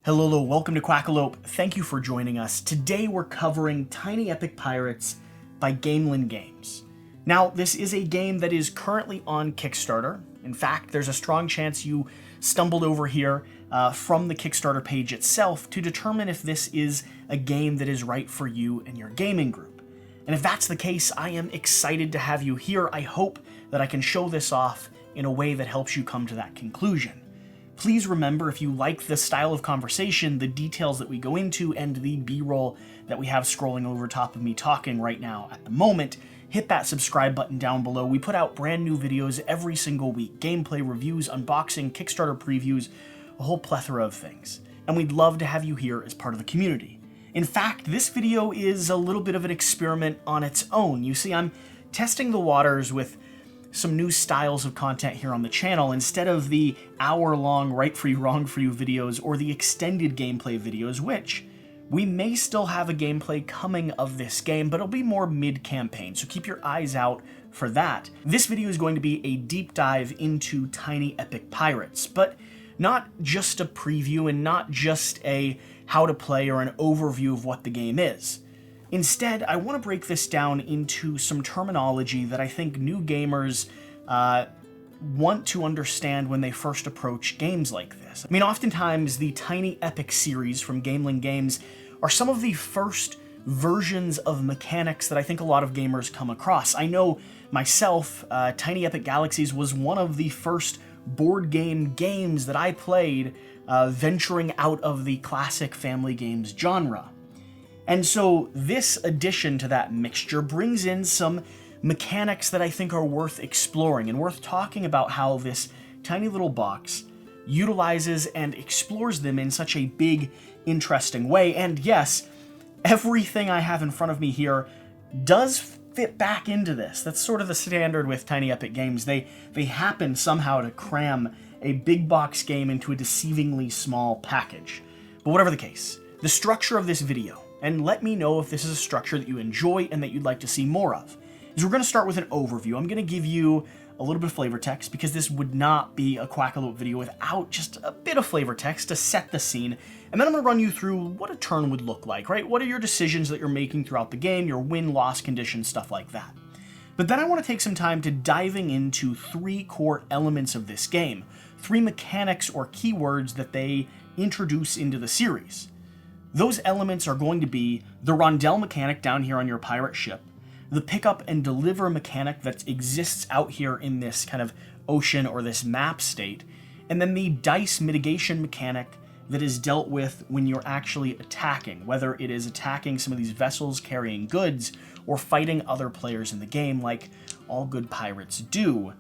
Hello, welcome to Quackalope. Thank you for joining us. Today we're covering Tiny Epic Pirates by Gamelyn Games. Now, this is a game that is currently on Kickstarter. In fact, there's a strong chance you stumbled over here from the Kickstarter page itself to determine if this is a game that is right for you and your gaming group. And if that's the case, I am excited to have you here. I hope that I can show this off in a way that helps you come to that conclusion. Please remember, if you like this style of conversation, the details that we go into, and the B-roll that we have scrolling over top of me talking right now at the moment, hit that subscribe button down below. We put out brand new videos every single week. Gameplay reviews, unboxing, Kickstarter previews, a whole plethora of things. And we'd love to have you here as part of the community. In fact, this video is a little bit of an experiment on its own. You see, I'm testing the waters with some new styles of content here on the channel. Instead of the hour-long right for you, wrong for you videos or the extended gameplay videos, which we may still have a gameplay coming of this game, but it'll be more mid-campaign, so keep your eyes out for that. This video is going to be a deep dive into Tiny Epic Pirates, but not just a preview and not just a how to play or an overview of what the game is. Instead, I want to break this down into some terminology that I think new gamers want to understand when they first approach games like this. I mean, oftentimes the Tiny Epic series from Gamelyn Games are some of the first versions of mechanics that I think a lot of gamers come across. I know myself, Tiny Epic Galaxies was one of the first board games that I played venturing out of the classic family games genre. And so this addition to that mixture brings in some mechanics that I think are worth exploring and worth talking about how this tiny little box utilizes and explores them in such a big, interesting way. And yes, everything I have in front of me here does fit back into this. That's sort of the standard with Tiny Epic Games. They happen somehow to cram a big box game into a deceivingly small package. But whatever the case, the structure of this video, and let me know if this is a structure that you enjoy and that you'd like to see more of, is we're going to start with an overview. I'm going to give you a little bit of flavor text because this would not be a Quackalope video without just a bit of flavor text to set the scene, and then I'm going to run you through what a turn would look like, right? What are your decisions that you're making throughout the game, your win-loss conditions, stuff like that. But then I want to take some time to diving into three core elements of this game, three mechanics or keywords that they introduce into the series. Those elements are going to be the rondel mechanic down here on your pirate ship, the pick up and deliver mechanic that exists out here in this kind of ocean or this map state, and then the dice mitigation mechanic that is dealt with when you're actually attacking, whether it is attacking some of these vessels carrying goods or fighting other players in the game like all good pirates do.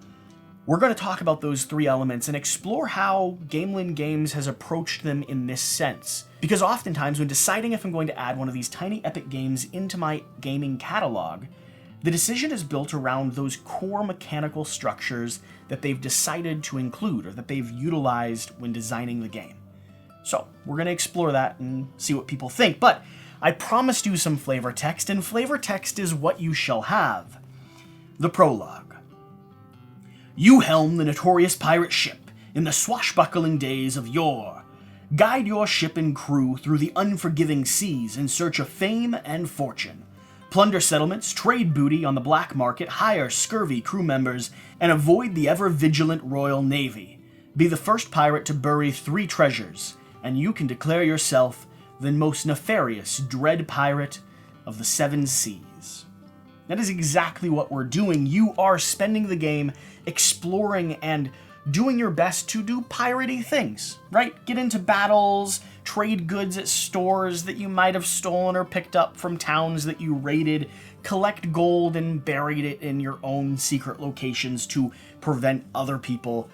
We're going to talk about those three elements and explore how Gamelyn Games has approached them in this sense. Because oftentimes when deciding if I'm going to add one of these Tiny Epic games into my gaming catalog, the decision is built around those core mechanical structures that they've decided to include or that they've utilized when designing the game. So we're going to explore that and see what people think. But I promised you some flavor text, and flavor text is what you shall have. The prologue. You helm the notorious pirate ship in the swashbuckling days of yore. Guide your ship and crew through the unforgiving seas in search of fame and fortune. Plunder settlements, trade booty on the black market, hire scurvy crew members, and avoid the ever-vigilant Royal Navy. Be the first pirate to bury 3 treasures, and you can declare yourself the most nefarious, dread pirate of the 7 seas. That is exactly what we're doing. You are spending the game exploring and doing your best to do piratey things, right? Get into battles, trade goods at stores that you might have stolen or picked up from towns that you raided, collect gold and buried it in your own secret locations to prevent other people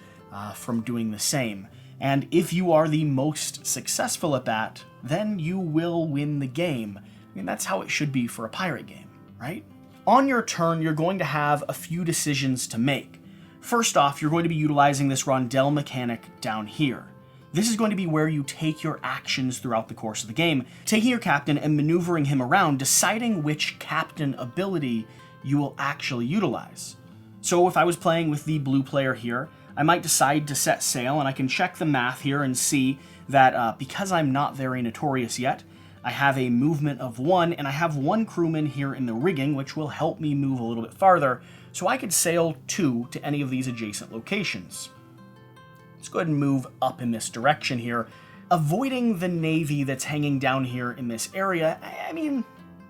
from doing the same. And if you are the most successful at that, then you will win the game. I mean, that's how it should be for a pirate game, right? On your turn, you're going to have a few decisions to make. First off, you're going to be utilizing this rondel mechanic down here. This is going to be where you take your actions throughout the course of the game, taking your captain and maneuvering him around, deciding which captain ability you will actually utilize. So if I was playing with the blue player here, I might decide to set sail, and I can check the math here and see that because I'm not very notorious yet, I have a movement of 1, and I have 1 crewman here in the rigging, which will help me move a little bit farther, so I could sail 2 to any of these adjacent locations. Let's go ahead and move up in this direction here, avoiding the navy that's hanging down here in this area. I mean,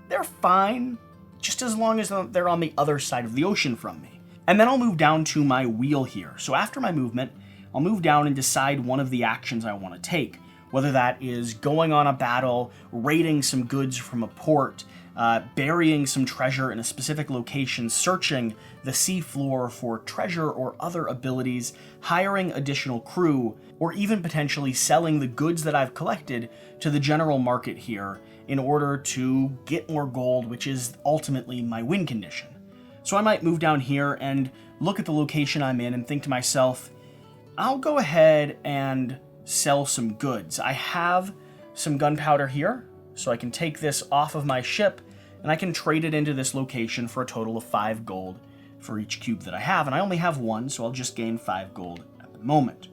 they're fine, just as long as they're on the other side of the ocean from me. And then I'll move down to my wheel here. So after my movement, I'll move down and decide one of the actions I want to take, whether that is going on a battle, raiding some goods from a port, burying some treasure in a specific location, searching the seafloor for treasure or other abilities, hiring additional crew, or even potentially selling the goods that I've collected to the general market here in order to get more gold, which is ultimately my win condition. So I might move down here and look at the location I'm in and think to myself, I'll go ahead and sell some goods. I have some gunpowder here, so I can take this off of my ship and I can trade it into this location for a total of 5 gold for each cube that I have, and I only have 1, so I'll just gain 5 gold at the moment.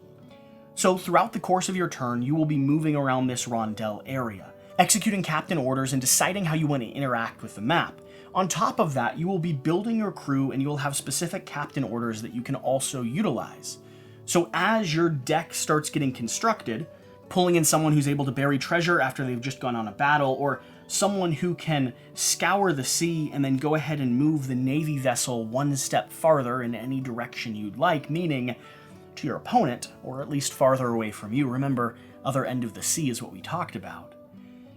So throughout the course of your turn, you will be moving around this rondel area, executing captain orders and deciding how you want to interact with the map. On top of that, you will be building your crew and you will have specific captain orders that you can also utilize. So as your deck starts getting constructed, pulling in someone who's able to bury treasure after they've just gone on a battle, or someone who can scour the sea and then go ahead and move the navy vessel 1 step farther in any direction you'd like, meaning to your opponent, or at least farther away from you. Remember, other end of the sea is what we talked about.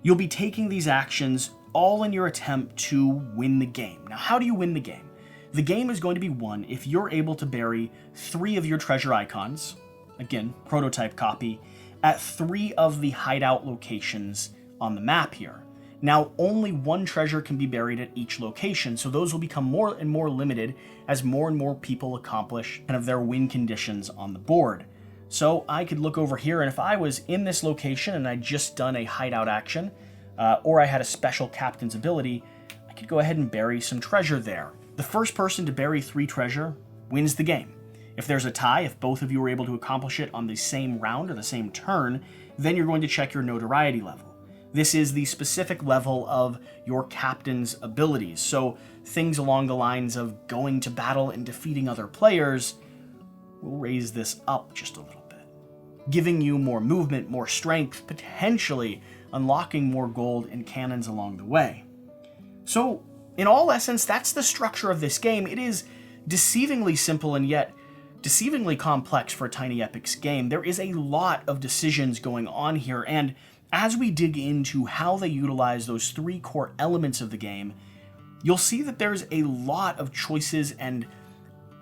You'll be taking these actions all in your attempt to win the game. Now, how do you win the game? The game is going to be won if you're able to bury 3 of your treasure icons, again, prototype copy, at 3 of the hideout locations on the map here. Now, only 1 treasure can be buried at each location, so those will become more and more limited as more and more people accomplish kind of their win conditions on the board. So I could look over here, and if I was in this location and I'd just done a hideout action, or I had a special captain's ability, I could go ahead and bury some treasure there. The first person to bury 3 treasure wins the game. If there's a tie, if both of you are able to accomplish it on the same round or the same turn, then you're going to check your notoriety level. This is the specific level of your captain's abilities. So things along the lines of going to battle and defeating other players will raise this up just a little bit, giving you more movement, more strength, potentially unlocking more gold and cannons along the way. So in all essence, that's the structure of this game. It is deceivingly simple and yet deceivingly complex for a Tiny Epic's game. There is a lot of decisions going on here, and as we dig into how they utilize those 3 core elements of the game, you'll see that there's a lot of choices and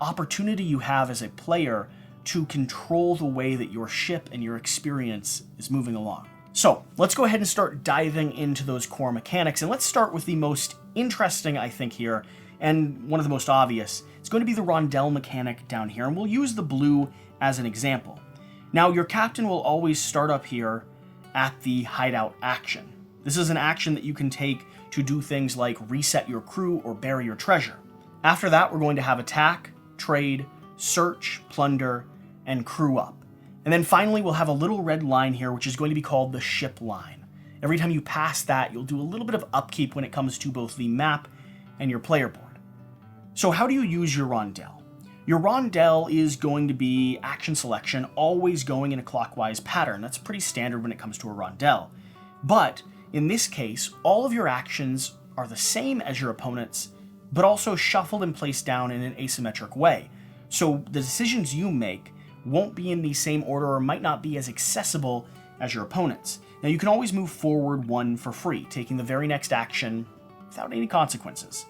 opportunity you have as a player to control the way that your ship and your experience is moving along. So let's go ahead and start diving into those core mechanics, and let's start with the most interesting, I think, here, and one of the most obvious. It's going to be the rondel mechanic down here, and we'll use the blue as an example. Now, your captain will always start up here at the hideout action. This is an action that you can take to do things like reset your crew or bury your treasure. After that, we're going to have attack, trade, search, plunder, and crew up. And then finally, we'll have a little red line here, which is going to be called the ship line. Every time you pass that, you'll do a little bit of upkeep when it comes to both the map and your player board. So how do you use your rondel? Your rondel is going to be action selection, always going in a clockwise pattern. That's pretty standard when it comes to a rondel. But in this case, all of your actions are the same as your opponent's, but also shuffled and placed down in an asymmetric way. So the decisions you make won't be in the same order or might not be as accessible as your opponent's. Now, you can always move forward 1 for free, taking the very next action without any consequences.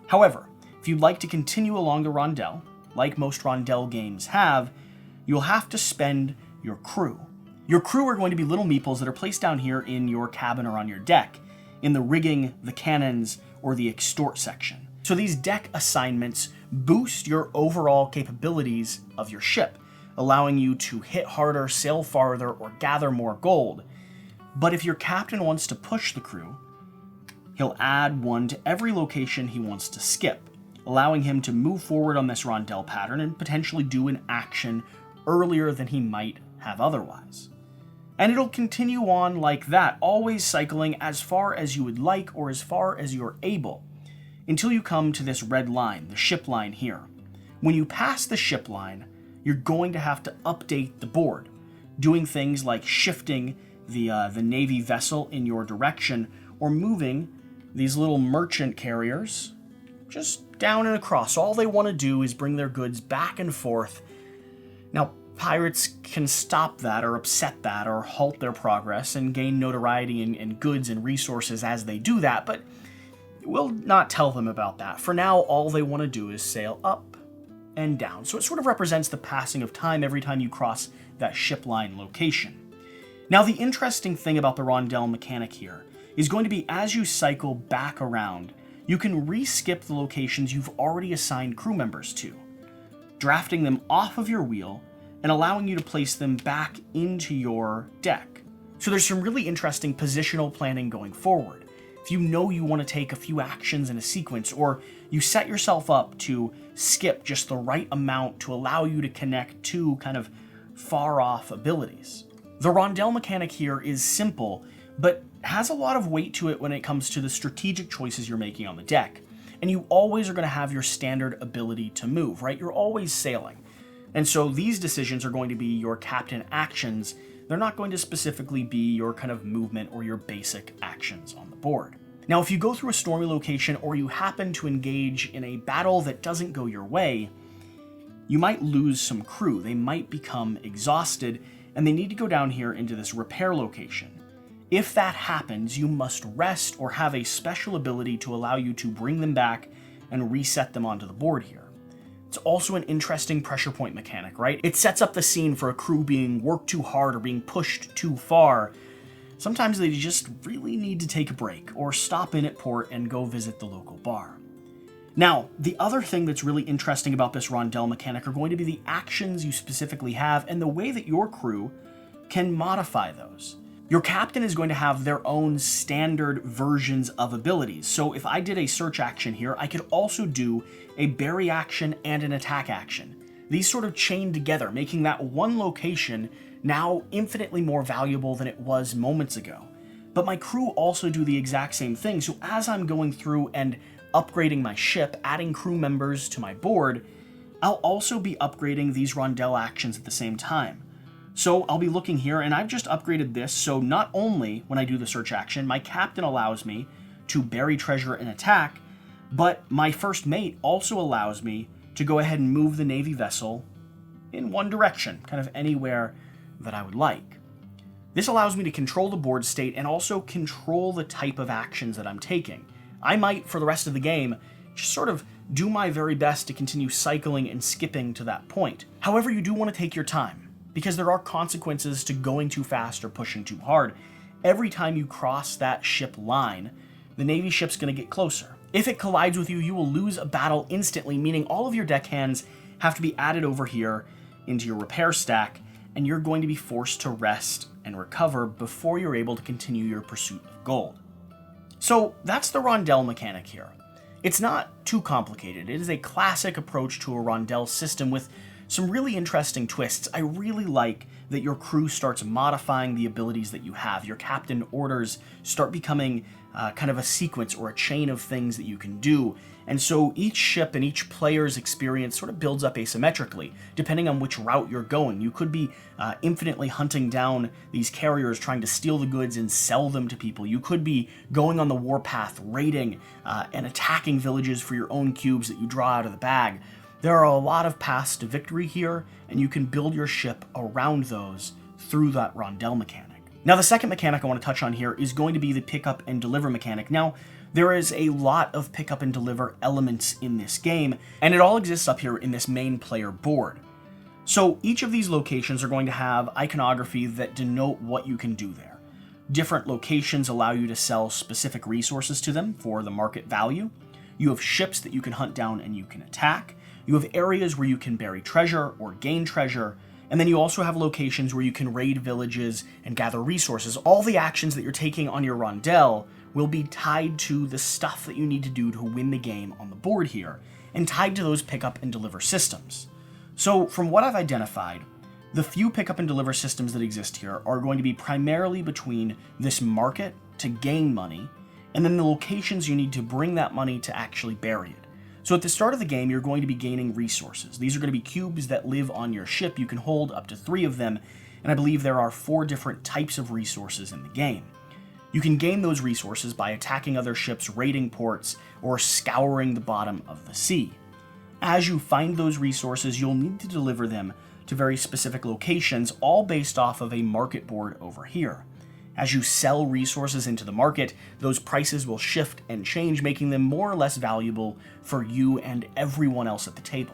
However, if you'd like to continue along the rondel, like most rondel games have, you'll have to spend your crew. Your crew are going to be little meeples that are placed down here in your cabin or on your deck, in the rigging, the cannons, or the extort section. So these deck assignments boost your overall capabilities of your ship, allowing you to hit harder, sail farther, or gather more gold. But if your captain wants to push the crew, he'll add 1 to every location he wants to skip, allowing him to move forward on this rondel pattern and potentially do an action earlier than he might have otherwise. And it'll continue on like that, always cycling as far as you would like or as far as you're able, until you come to this red line, the ship line here. When you pass the ship line, you're going to have to update the board, doing things like shifting the Navy vessel in your direction or moving these little merchant carriers just down and across. All they want to do is bring their goods back and forth. Now, pirates can stop that or upset that or halt their progress and gain notoriety and goods and resources as they do that, but we'll not tell them about that. For now, all they want to do is sail up and down. So it sort of represents the passing of time every time you cross that ship line location. Now, the interesting thing about the rondel mechanic here is going to be as you cycle back around, you can re-skip the locations you've already assigned crew members to, drafting them off of your wheel and allowing you to place them back into your deck. So there's some really interesting positional planning going forward. If you know you want to take a few actions in a sequence, or you set yourself up to skip just the right amount to allow you to connect two kind of far off abilities. The rondel mechanic here is simple, but has a lot of weight to it when it comes to the strategic choices you're making on the deck. And you always are going to have your standard ability to move, right? You're always sailing. And so these decisions are going to be your captain actions. They're not going to specifically be your kind of movement or your basic actions on the board. Now, if you go through a stormy location or you happen to engage in a battle that doesn't go your way, you might lose some crew. They might become exhausted and they need to go down here into this repair location. If that happens, you must rest or have a special ability to allow you to bring them back and reset them onto the board here. It's also an interesting pressure point mechanic, right? It sets up the scene for a crew being worked too hard or being pushed too far. Sometimes they just really need to take a break or stop in at port and go visit the local bar. Now, the other thing that's really interesting about this rondel mechanic are going to be the actions you specifically have and the way that your crew can modify those. Your captain is going to have their own standard versions of abilities. So if I did a search action here, I could also do a bury action and an attack action. These sort of chain together, making that one location now infinitely more valuable than it was moments ago. But my crew also do the exact same thing. So as I'm going through and upgrading my ship, adding crew members to my board, I'll also be upgrading these rondel actions at the same time. So I'll be looking here, and I've just upgraded this, so not only when I do the search action, my captain allows me to bury treasure and attack, but my first mate also allows me to go ahead and move the Navy vessel in one direction, kind of anywhere that I would like. This allows me to control the board state and also control the type of actions that I'm taking. I might, for the rest of the game, just sort of do my very best to continue cycling and skipping to that point. However, you do want to take your time, because there are consequences to going too fast or pushing too hard. Every time you cross that ship line, the Navy ship's going to get closer. If it collides with you, you will lose a battle instantly, meaning all of your deckhands have to be added over here into your repair stack, and you're going to be forced to rest and recover before you're able to continue your pursuit of gold. So that's the rondel mechanic here. It's not too complicated. It is a classic approach to a rondel system with some really interesting twists. I really like that your crew starts modifying the abilities that you have. Your captain orders start becoming kind of a sequence or a chain of things that you can do. And so each ship and each player's experience sort of builds up asymmetrically, depending on which route you're going. You could be infinitely hunting down these carriers, trying to steal the goods and sell them to people. You could be going on the warpath, raiding and attacking villages for your own cubes that you draw out of the bag. There are a lot of paths to victory here, and you can build your ship around those through that rondel mechanic. Now, the second mechanic I want to touch on here is going to be the pick up and deliver mechanic. Now, there is a lot of pick up and deliver elements in this game, and it all exists up here in this main player board. So each of these locations are going to have iconography that denote what you can do there. Different locations allow you to sell specific resources to them for the market value. You have ships that you can hunt down and you can attack. You have areas where you can bury treasure or gain treasure, and then you also have locations where you can raid villages and gather resources. All the actions that you're taking on your rondel will be tied to the stuff that you need to do to win the game on the board here, and tied to those pick up and deliver systems. So from what I've identified, The few pick up and deliver systems that exist here are going to be primarily between this market to gain money, and then the locations you need to bring that money to actually bury it. So at the start of the game, you're going to be gaining resources. These are going to be cubes that live on your ship. You can hold up to 3 of them, and I believe there are 4 different types of resources in the game. You can gain those resources by attacking other ships, raiding ports, or scouring the bottom of the sea. As you find those resources, you'll need to deliver them to very specific locations, all based off of a market board over here. As you sell resources into the market, those prices will shift and change, making them more or less valuable for you and everyone else at the table.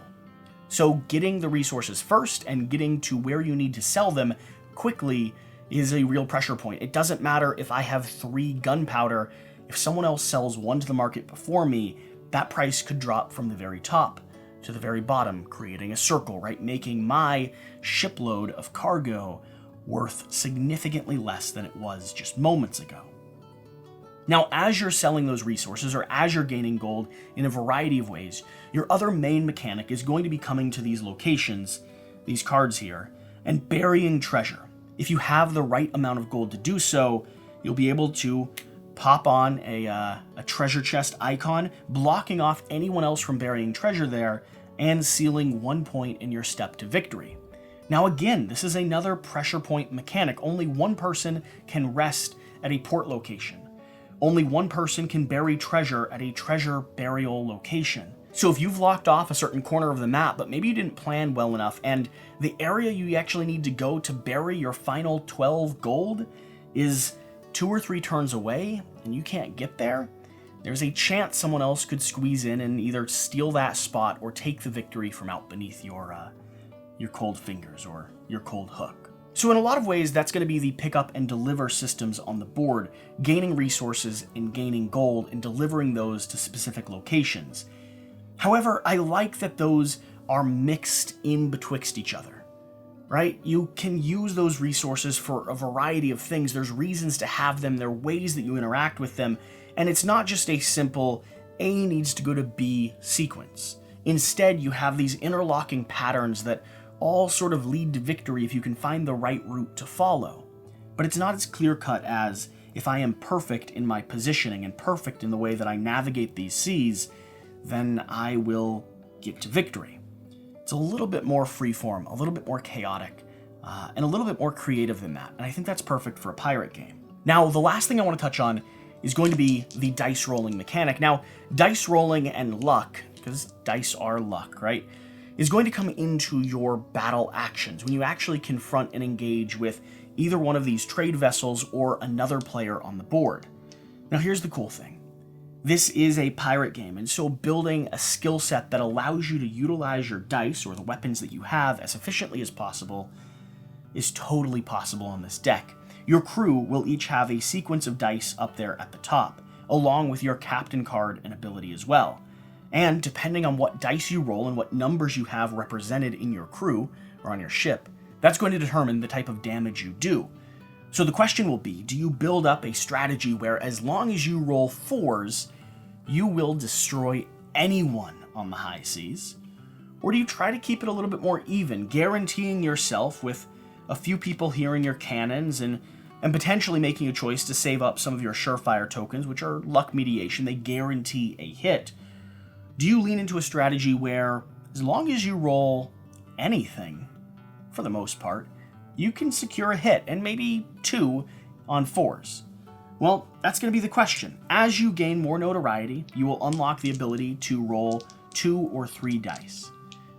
So getting the resources first and getting to where you need to sell them quickly is a real pressure point. It doesn't matter if I have 3 gunpowder. If someone else sells 1 to the market before me, that price could drop from the very top to the very bottom, creating a circle, right? Making my shipload of cargo worth significantly less than it was just moments ago. Now, as you're selling those resources, or as you're gaining gold in a variety of ways, your other main mechanic is going to be coming to these locations, these cards here, and burying treasure. If you have the right amount of gold to do so, you'll be able to pop on a treasure chest icon, blocking off anyone else from burying treasure there, and sealing 1 point in your step to victory. Now again, this is another pressure point mechanic. Only 1 person can rest at a port location. Only 1 person can bury treasure at a treasure burial location. So if you've locked off a certain corner of the map, but maybe you didn't plan well enough, and the area you actually need to go to bury your final 12 gold is 2 or 3 turns away, and you can't get there, there's a chance someone else could squeeze in and either steal that spot or take the victory from out beneath your cold fingers or your cold hook. So in a lot of ways, that's going to be the pick up and deliver systems on the board, gaining resources and gaining gold and delivering those to specific locations. However, I like that those are mixed in betwixt each other, right? You can use those resources for a variety of things. There's reasons to have them, there are ways that you interact with them, and it's not just a simple A needs to go to B sequence. Instead, you have these interlocking patterns that all sort of lead to victory if you can find the right route to follow. But it's not as clear-cut as if I am perfect in my positioning and perfect in the way that I navigate these seas, then I will get to victory. It's a little bit more freeform, a little bit more chaotic, and a little bit more creative than that, and I think that's perfect for a pirate game. Now, the last thing I want to touch on is going to be the dice rolling mechanic. Now, dice rolling and luck, because dice are luck, right, is going to come into your battle actions when you actually confront and engage with either one of these trade vessels or another player on the board. Now, here's the cool thing. This is a pirate game, and so building a skill set that allows you to utilize your dice or the weapons that you have as efficiently as possible is totally possible on this deck. Your crew will each have a sequence of dice up there at the top, along with your captain card and ability as well. And depending on what dice you roll and what numbers you have represented in your crew or on your ship, that's going to determine the type of damage you do. So the question will be, do you build up a strategy where as long as you roll 4s, you will destroy anyone on the high seas? Or do you try to keep it a little bit more even, guaranteeing yourself with a few people here in your cannons and potentially making a choice to save up some of your surefire tokens, which are luck mediation, they guarantee a hit? Do you lean into a strategy where, as long as you roll anything, for the most part, you can secure a hit, and maybe 2 on 4s? Well, that's going to be the question. As you gain more notoriety, you will unlock the ability to roll 2 or 3 dice.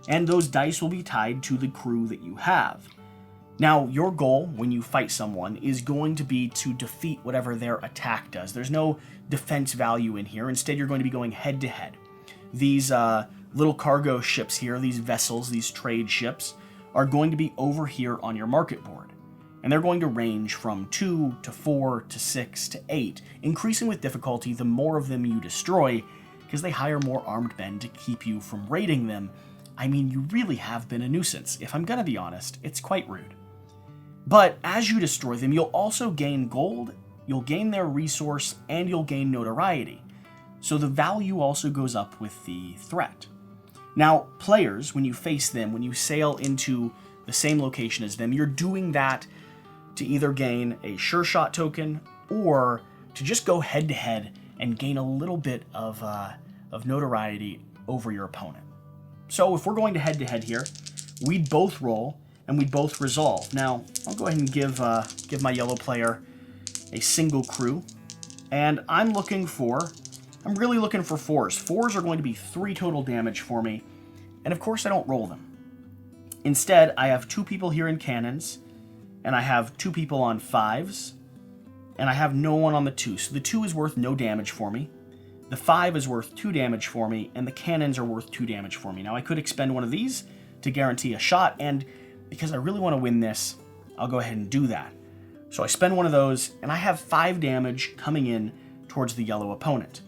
And those dice will be tied to the crew that you have. Now, your goal when you fight someone is going to be to defeat whatever their attack does. There's no defense value in here. Instead, you're going to be going head to head. These little cargo ships here, these vessels, these trade ships, are going to be over here on your market board. And they're going to range from 2 to 4 to 6 to 8, increasing with difficulty the more of them you destroy, because they hire more armed men to keep you from raiding them. I mean, you really have been a nuisance. If I'm gonna be honest, it's quite rude. But as you destroy them, you'll also gain gold, you'll gain their resource, and you'll gain notoriety. So the value also goes up with the threat. Now, players, when you face them, when you sail into the same location as them. You're doing that to either gain a sure shot token or to just go head to head and gain a little bit of notoriety over your opponent. So if we're going to head here, we'd both roll and we'd both resolve. Now, I'll go ahead and give my yellow player a single crew, and I'm really looking for 4s. 4s are going to be 3 total damage for me, and of course I don't roll them. Instead, I have 2 people here in cannons, and I have 2 people on 5s, and I have no one on the 2. So the 2 is worth no damage for me. The 5 is worth 2 damage for me, and the cannons are worth 2 damage for me. Now I could expend one of these to guarantee a shot, and because I really want to win this, I'll go ahead and do that. So I spend one of those, and I have 5 damage coming in towards the yellow opponent.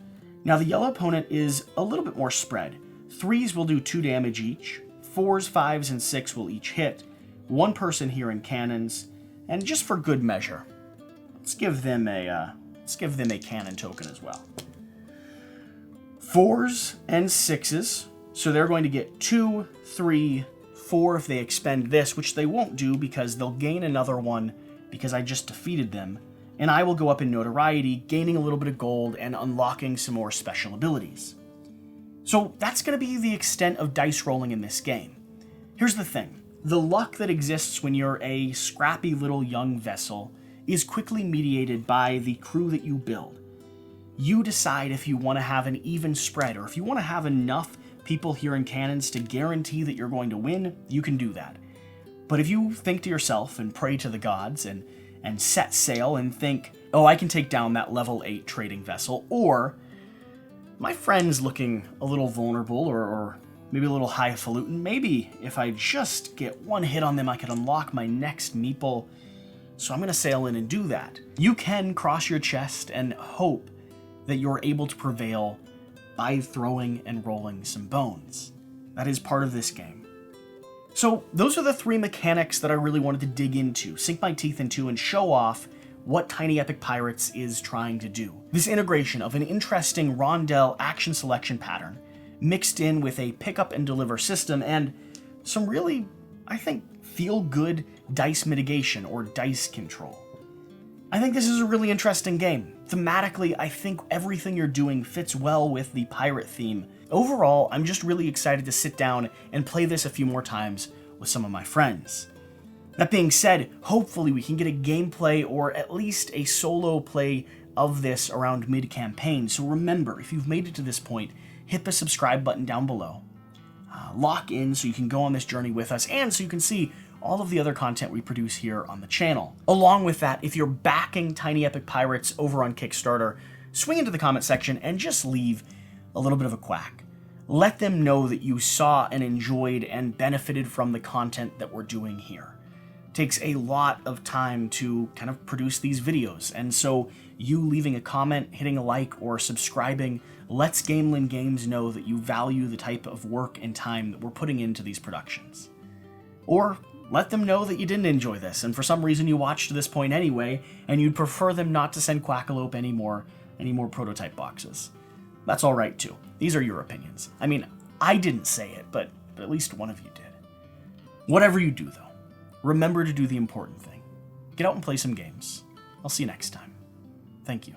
Now the yellow opponent is a little bit more spread. 3s will do 2 damage each, 4s, 5s, and 6 will each hit. 1 person here in cannons, and just for good measure, let's give them a cannon token as well. 4s and 6s, so they're going to get 2, 3, 4 if they expend this, which they won't do because they'll gain another one because I just defeated them, and I will go up in notoriety, gaining a little bit of gold and unlocking some more special abilities. So that's going to be the extent of dice rolling in this game. Here's the thing. The luck that exists when you're a scrappy little young vessel is quickly mediated by the crew that you build. You decide if you want to have an even spread, or if you want to have enough people here in cannons to guarantee that you're going to win, you can do that. But if you think to yourself and pray to the gods and set sail and think, oh, I can take down that level 8 trading vessel, or my friend's looking a little vulnerable or maybe a little highfalutin, maybe if I just get one hit on them, I could unlock my next meeple, so I'm going to sail in and do that. You can cross your chest and hope that you're able to prevail by throwing and rolling some bones. That is part of this game. So those are the 3 mechanics that I really wanted to dig into, sink my teeth into, and show off what Tiny Epic Pirates is trying to do. This integration of an interesting rondel action selection pattern mixed in with a pick up and deliver system and some really, I think, feel-good dice mitigation or dice control. I think this is a really interesting game. Thematically, I think everything you're doing fits well with the pirate theme. Overall, I'm just really excited to sit down and play this a few more times with some of my friends. That being said, hopefully we can get a gameplay or at least a solo play of this around mid-campaign. So remember, if you've made it to this point, hit the subscribe button down below. Lock in so you can go on this journey with us and so you can see all of the other content we produce here on the channel. Along with that, if you're backing Tiny Epic Pirates over on Kickstarter, swing into the comment section and just leave a little bit of a quack. Let them know that you saw and enjoyed and benefited from the content that we're doing here. It takes a lot of time to kind of produce these videos, and so you leaving a comment, hitting a like, or subscribing lets Gamelyn Games know that you value the type of work and time that we're putting into these productions. Or let them know that you didn't enjoy this, and for some reason you watched to this point anyway, and you'd prefer them not to send Quackalope any more prototype boxes. That's alright too. These are your opinions. I mean, I didn't say it, but at least one of you did. Whatever you do though, remember to do the important thing. Get out and play some games. I'll see you next time. Thank you.